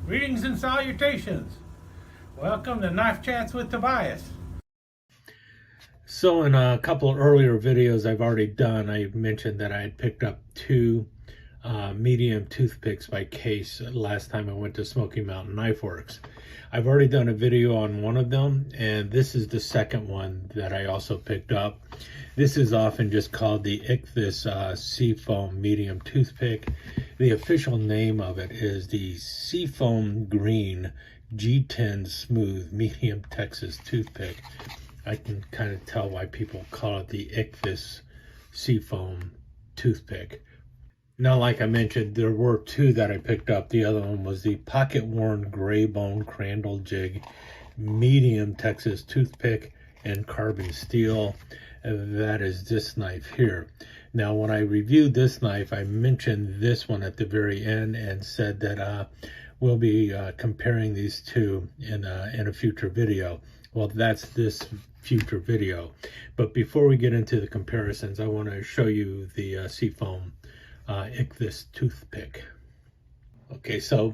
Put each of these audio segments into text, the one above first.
Greetings and salutations. Welcome to Knife Chats with Tobias. So in a couple of earlier videos I've already done, I mentioned that I had picked up two medium toothpicks by Case last time I went to Smoky Mountain Knife Works. I've already done a video on one of them, and this is the second one that I also picked up. This is often just called the Ichthys Seafoam medium toothpick. The official name of it is the Seafoam Green G10 Smooth Medium Texas Toothpick. I can kind of tell why people call it the Ichthys Seafoam Toothpick. Now, like I mentioned, there were two that I picked up. The other one was the pocket-worn gray bone crandall jig medium Texas toothpick and carbon steel. That is this knife here. Now, when I reviewed this knife, I mentioned this one at the very end and said that we'll be comparing these two in a future video. Well, that's this future video. But before we get into the comparisons, I want to show you the Seafoam Ichthys toothpick. Okay, so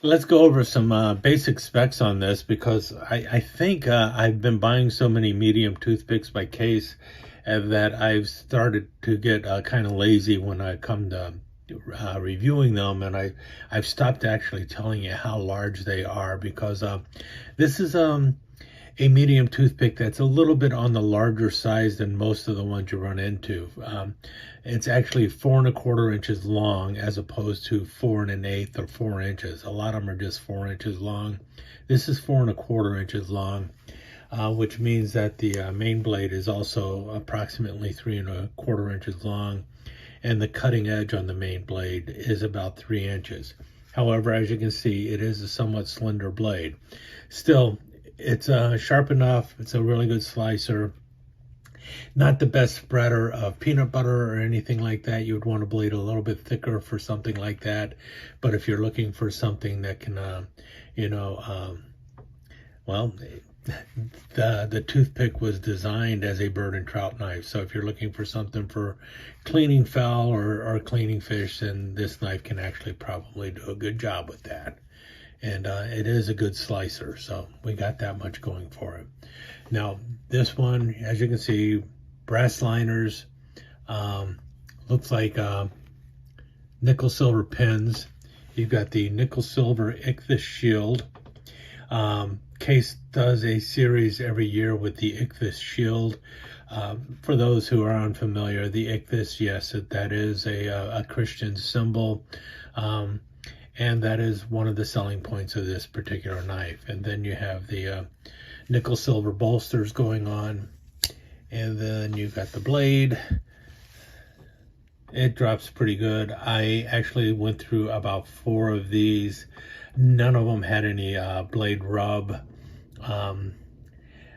let's go over some basic specs on this, because I think I've been buying so many medium toothpicks by Case that I've started to get kind of lazy when I come to reviewing them, and I've stopped actually telling you how large they are, because this is a medium toothpick that's a little bit on the larger size than most of the ones you run into. It's actually 4 1/4 inches long, as opposed to 4 1/8 or 4 inches. A lot of them are just 4 inches long. This is 4 1/4 inches long, which means that the main blade is also approximately 3 1/4 inches long, and the cutting edge on the main blade is about 3 inches. However, as you can see, it is a somewhat slender blade. Still, it's sharp enough. It's a really good slicer. Not the best spreader of peanut butter or anything like that. You would want a blade a little bit thicker for something like that. But if you're looking for something that can, well, the toothpick was designed as a bird and trout knife. So if you're looking for something for cleaning fowl or cleaning fish, then this knife can actually probably do a good job with that. And it is a good slicer, so we got that much going for it. Now, this one, as you can see, brass liners, looks like nickel silver pins. You've got the nickel silver Ichthys shield. Case does a series every year with the Ichthys shield. For those who are unfamiliar, the Ichthys, yes, that is a Christian symbol. And that is one of the selling points of this particular knife. And then you have the nickel silver bolsters going on. And then you've got the blade. It drops pretty good. I actually went through about 4 of these. None of them had any blade rub.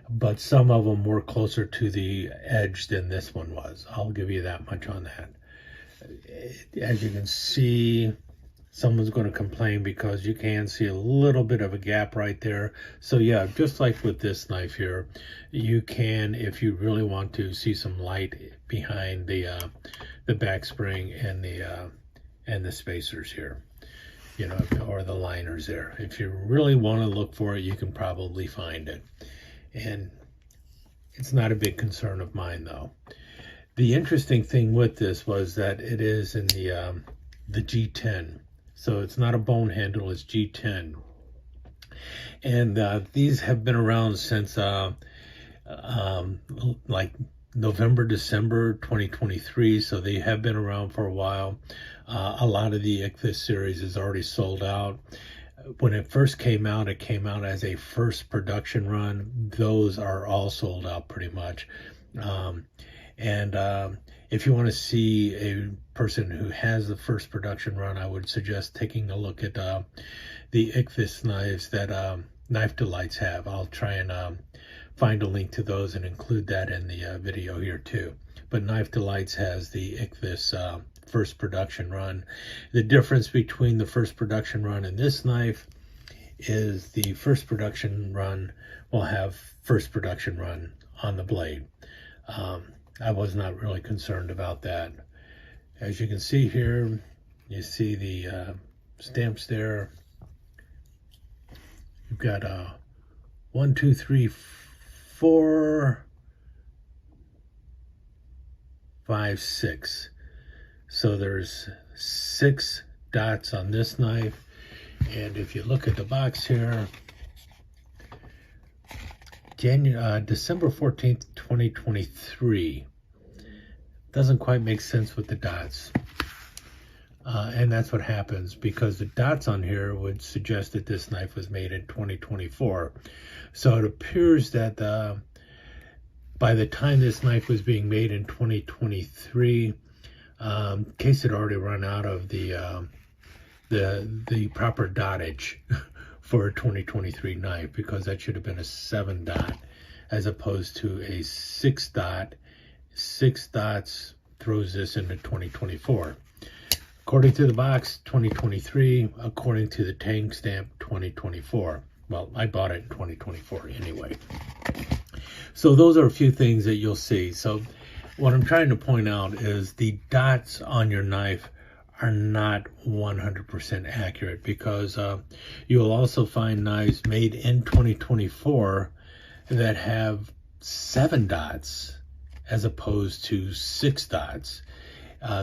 But some of them were closer to the edge than this one was. I'll give you that much on that. As you can see, someone's going to complain because you can see a little bit of a gap right there. So yeah, just like with this knife here, you can, if you really want to, see some light behind the back spring and the spacers here, or the liners there. If you really want to look for it, you can probably find it. And it's not a big concern of mine, though. The interesting thing with this was that it is in the G10. So it's not a bone handle, it's G10. And these have been around since like November, December 2023. So they have been around for a while. A lot of the Ichthys series is already sold out. When it first came out, it came out as a first production run. Those are all sold out pretty much. If you want to see a person who has the first production run, I would suggest taking a look at the Ichthys knives that Knife Delights have. I'll try and find a link to those and include that in the video here too. But Knife Delights has the Ichthys first production run. The difference between the first production run and this knife is the first production run will have first production run on the blade. I was not really concerned about that. As you can see here, you see the stamps there. You've got 1, 2, 3, 4, 5, 6. So there's 6 dots on this knife. And if you look at the box here, December 14th, 2023. Doesn't quite make sense with the dots. And that's what happens, because the dots on here would suggest that this knife was made in 2024. So it appears that by the time this knife was being made in 2023, Case had already run out of the proper dottage for a 2023 knife, because that should have been a 7 dot as opposed to a 6 dot. 6 dots throws this into 2024. According to the box, 2023. According to the tag stamp, 2024. Well, I bought it in 2024 anyway. So those are a few things that you'll see. So what I'm trying to point out is the dots on your knife are not 100% accurate, because you'll also find knives made in 2024 that have 7 dots as opposed to 6 dots.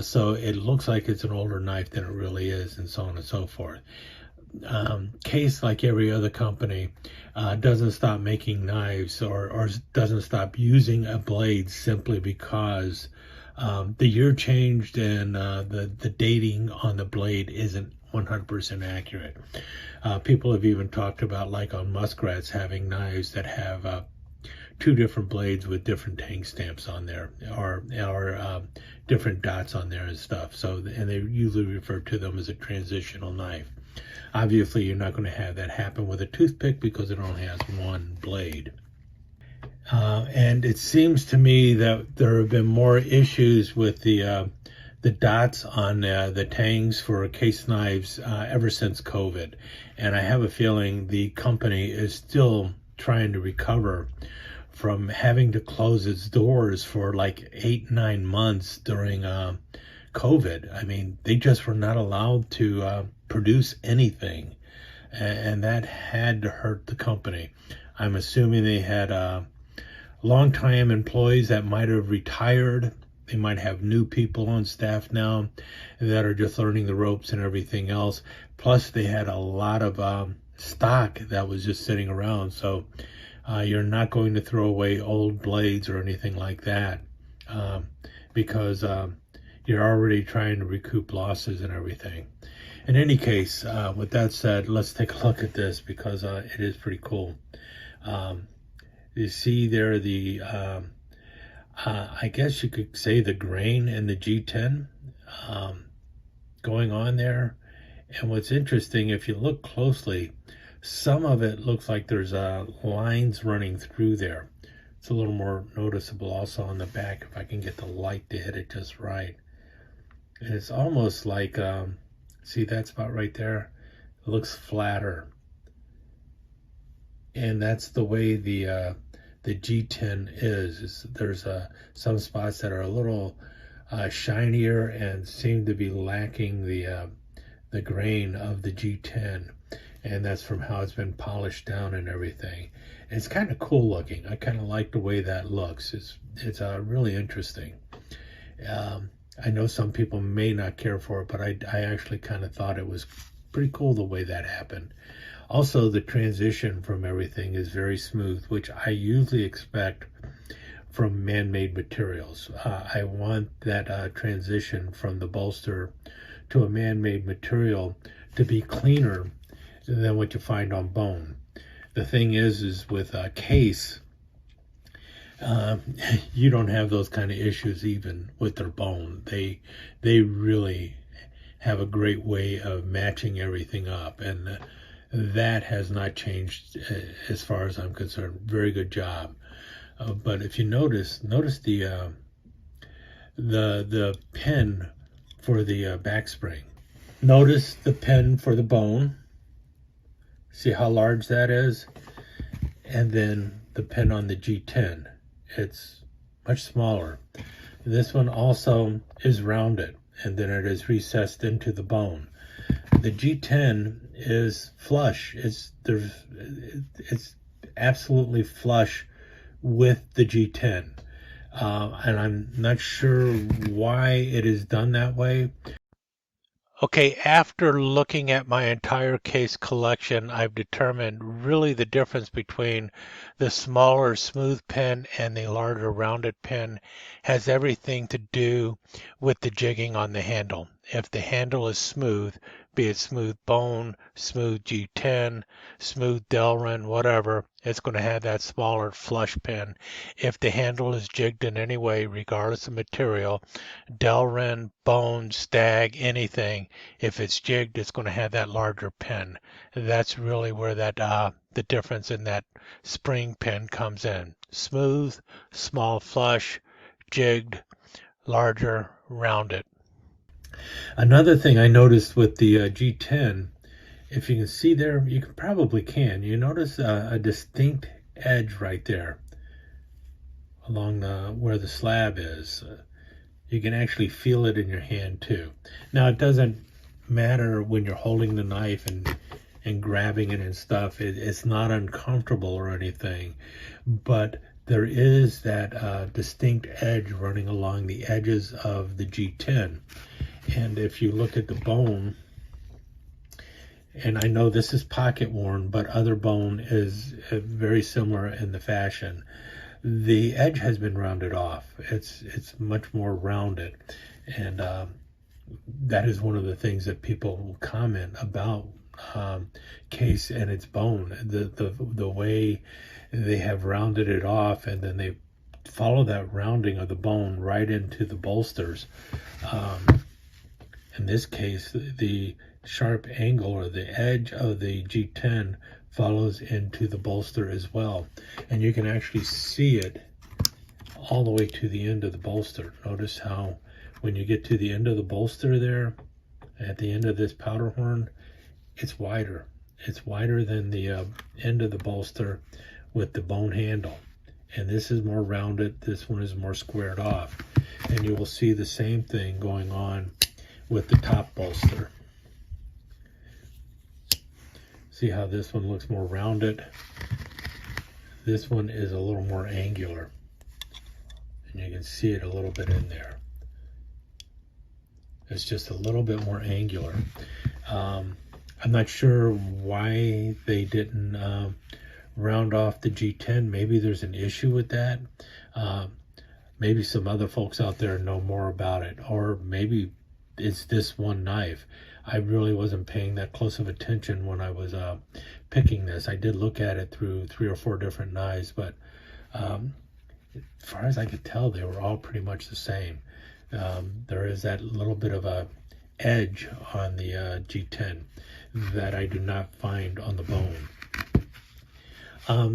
So it looks like it's an older knife than it really is, and so on and so forth. Case, like every other company, doesn't stop making knives or doesn't stop using a blade simply because the year changed and the dating on the blade isn't 100% accurate. People have even talked about, like on muskrats, having knives that have 2 different blades with different tag stamps on there, or different dots on there and stuff. So, and they usually refer to them as a transitional knife. Obviously, you're not going to have that happen with a toothpick because it only has 1 blade. And it seems to me that there have been more issues with the dots on the tangs for Case knives ever since COVID. And I have a feeling the company is still trying to recover from having to close its doors for like 8-9 months during COVID. I mean, they just were not allowed to produce anything, and that had to hurt the company. I'm assuming they had long-time employees that might have retired. They might have new people on staff now that are just learning the ropes and everything else. Plus, they had a lot of stock that was just sitting around. So you're not going to throw away old blades or anything like that, because you're already trying to recoup losses and everything. In any case, with that said, let's take a look at this, because it is pretty cool. You see there the, I guess you could say, the grain in the G10 going on there. And what's interesting, if you look closely, some of it looks like there's lines running through there. It's a little more noticeable also on the back, if I can get the light to hit it just right. And it's almost like, see that spot right there? It looks flatter. And that's the way the G10 is there's some spots that are a little shinier and seem to be lacking the grain of the G10. And that's from how it's been polished down and everything. And it's kind of cool looking. I kind of like the way that looks. It's really interesting. I know some people may not care for it, but I actually kind of thought it was pretty cool the way that happened. Also, the transition from everything is very smooth, which I usually expect from man-made materials. I want that transition from the bolster to a man-made material to be cleaner than what you find on bone. The thing is with Case, you don't have those kind of issues even with their bone. They really have a great way of matching everything up, and that has not changed as far as I'm concerned. Very good job. But if you notice the pin for the back spring. Notice the pin for the bone. See how large that is? And then the pin on the G10. It's much smaller. This one also is rounded, and then it is recessed into the bone. the G10 is flush. It's absolutely flush with the G10. And I'm not sure why it is done that way. Okay, after looking at my entire case collection, I've determined really the difference between the smaller smooth pen and the larger rounded pen has everything to do with the jigging on the handle. If the handle is smooth, be it smooth bone, smooth G10, smooth Delrin, whatever, it's going to have that smaller flush pen. If the handle is jigged in any way, regardless of material, Delrin, bone, stag, anything, if it's jigged, it's going to have that larger pen. That's really where that the difference in that spring pen comes in. Smooth, small flush, jigged, larger, rounded. Another thing I noticed with the G10, if you can see there, you probably can. You notice a distinct edge right there along where the slab is. You can actually feel it in your hand too. Now it doesn't matter when you're holding the knife and grabbing it and stuff. It's not uncomfortable or anything, but there is that distinct edge running along the edges of the G10. And if you look at the bone, and I know this is pocket worn, but other bone is very similar in the fashion. The edge has been rounded off. It's much more rounded, and that is one of the things that people will comment about Case and its bone. The way they have rounded it off, and then they follow that rounding of the bone right into the bolsters. In this case, the sharp angle or the edge of the G10 follows into the bolster as well, and you can actually see it all the way to the end of the bolster. Notice how when you get to the end of the bolster there, at the end of this powder horn, it's wider. It's wider than the end of the bolster with the bone handle, and this is more rounded. This one is more squared off, and you will see the same thing going on with the top bolster. See how this one looks more rounded? This one is a little more angular, and you can see it a little bit in there. It's just a little bit more angular. I'm not sure why they didn't round off the G10. Maybe there's an issue with that. Maybe some other folks out there know more about it, or maybe it's this one knife. I really wasn't paying that close of attention when I was picking this. I did look at it through 3 or 4 different knives, but as far as I could tell, they were all pretty much the same. There is that little bit of a edge on the G10 that I do not find on the bone.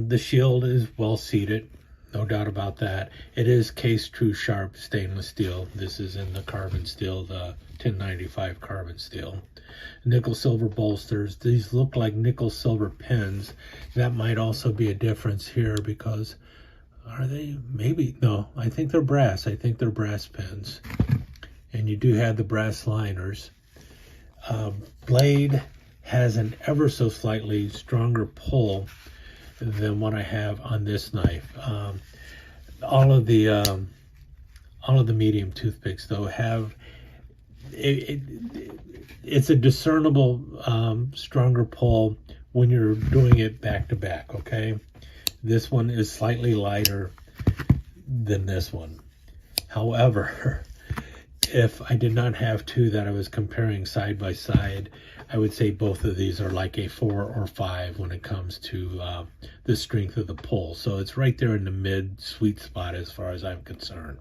The shield is well seated, no doubt about that. It is Case True Sharp stainless steel. This is in the carbon steel, the 1095 carbon steel. Nickel silver bolsters. These look like nickel silver pins. That might also be a difference here, because are they? Maybe. No, I think they're brass. I think they're brass pins. And you do have the brass liners. Blade has an ever so slightly stronger pull than what I have on this knife. All of the medium toothpicks though have it's a discernible stronger pull when you're doing it back to back. Okay, this one is slightly lighter than this one. However, if I did not have two that I was comparing side by side, I would say both of these are like a 4 or 5 when it comes to the strength of the pull. So it's right there in the mid sweet spot as far as I'm concerned.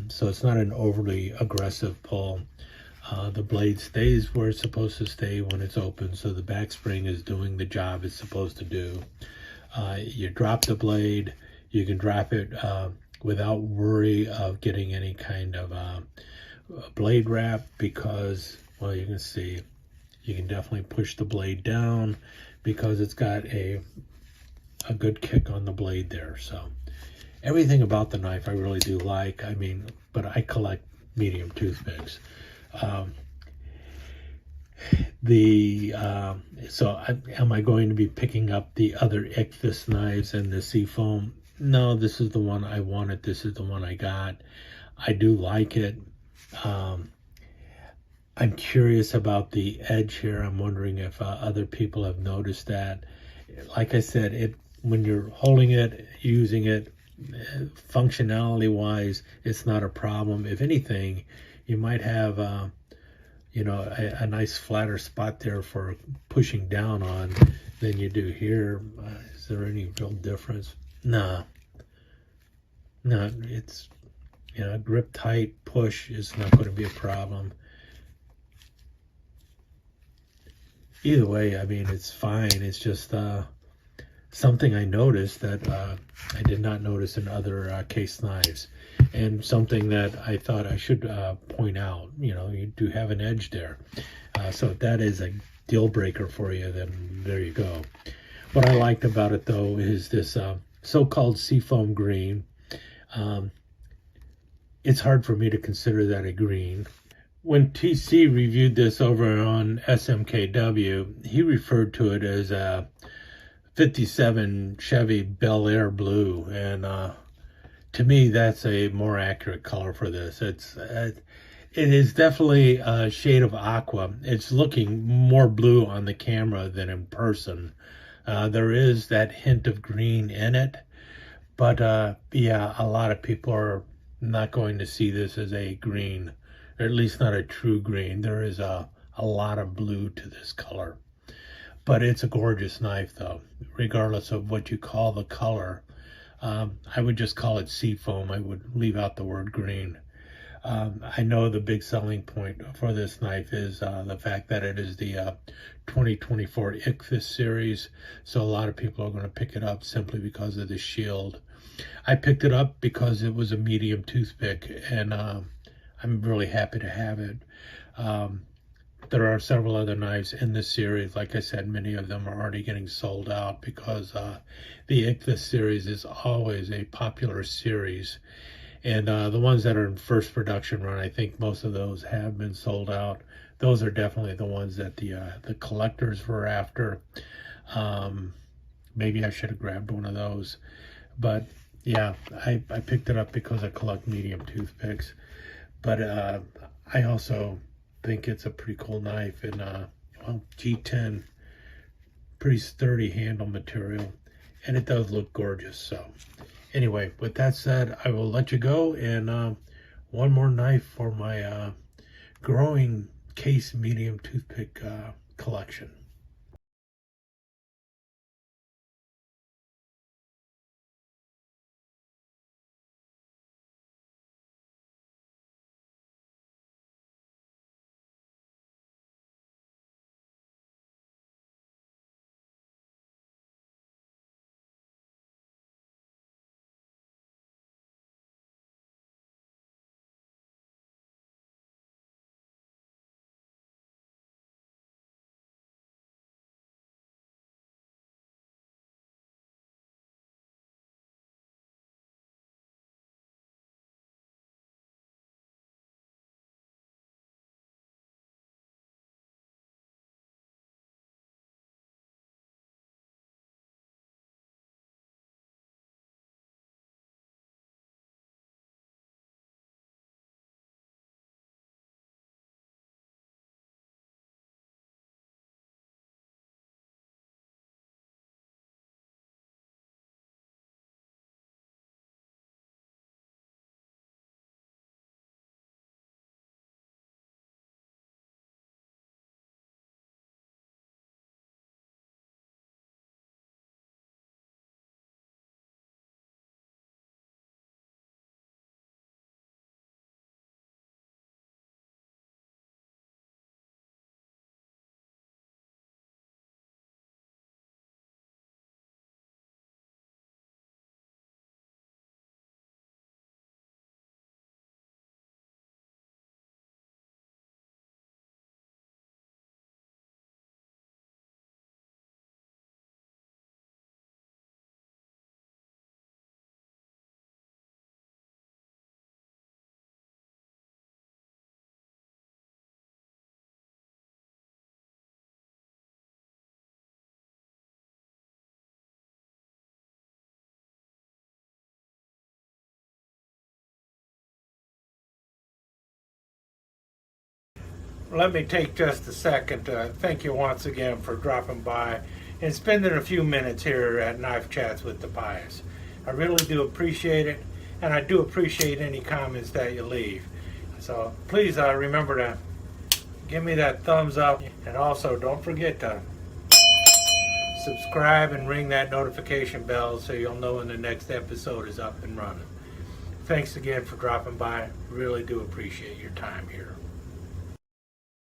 So it's not an overly aggressive pull. The blade stays where it's supposed to stay when it's open, so the back spring is doing the job it's supposed to do. You drop the blade, you can drop it without worry of getting any kind of blade wrap, because, well, you can see, you can definitely push the blade down because it's got a good kick on the blade there. So everything about the knife I really do like. I mean, but I collect medium toothpicks. The am I going to be picking up the other Ichthys knives and the Seafoam? No, this is the one I wanted. This is the one I got. I do like it. Um, I'm curious about the edge here. I'm wondering if other people have noticed that. Like I said, it when you're holding it, using it, functionality wise, it's not a problem. If anything, you might have a nice flatter spot there for pushing down on than you do here. Is there any real difference? Nah, no, it's grip tight, push is not going to be a problem. Either way, I mean, it's fine. It's just something I noticed that I did not notice in other case knives, and something that I thought I should point out. You do have an edge there, so if that is a deal breaker for you, then there you go. What I liked about it though is this so-called seafoam green. It's hard for me to consider that a green. When TC reviewed this over on SMKW, he referred to it as a 57 Chevy Bel Air blue, and to me that's a more accurate color for this. It is definitely a shade of aqua. It's looking more blue on the camera than in person. There is that hint of green in it, but yeah, a lot of people are not going to see this as a green, or at least not a true green. There is a lot of blue to this color. But it's a gorgeous knife, though, regardless of what you call the color. I would just call it seafoam. I would leave out the word green. I know the big selling point for this knife is the fact that it is the 2024 Ichthys series. So a lot of people are going to pick it up simply because of the shield. I picked it up because it was a medium toothpick, and I'm really happy to have it. There are several other knives in this series. Like I said, many of them are already getting sold out because the Ichthys series is always a popular series. And the ones that are in first production run, I think most of those have been sold out. Those are definitely the ones that the collectors were after. Maybe I should have grabbed one of those. But yeah, I picked it up because I collect medium toothpicks. But I also think it's a pretty cool knife, and well, G10, pretty sturdy handle material, and it does look gorgeous. So anyway, with that said, I will let you go, and one more knife for my growing Case Medium Toothpick collection. let me take just a second to thank you once again for dropping by and spending a few minutes here at Knife Chats with the Pious. I really do appreciate it, and I do appreciate any comments that you leave. So please remember to give me that thumbs up, and also don't forget to subscribe and ring that notification bell so you'll know when the next episode is up and running. Thanks again for dropping by. Really do appreciate your time here.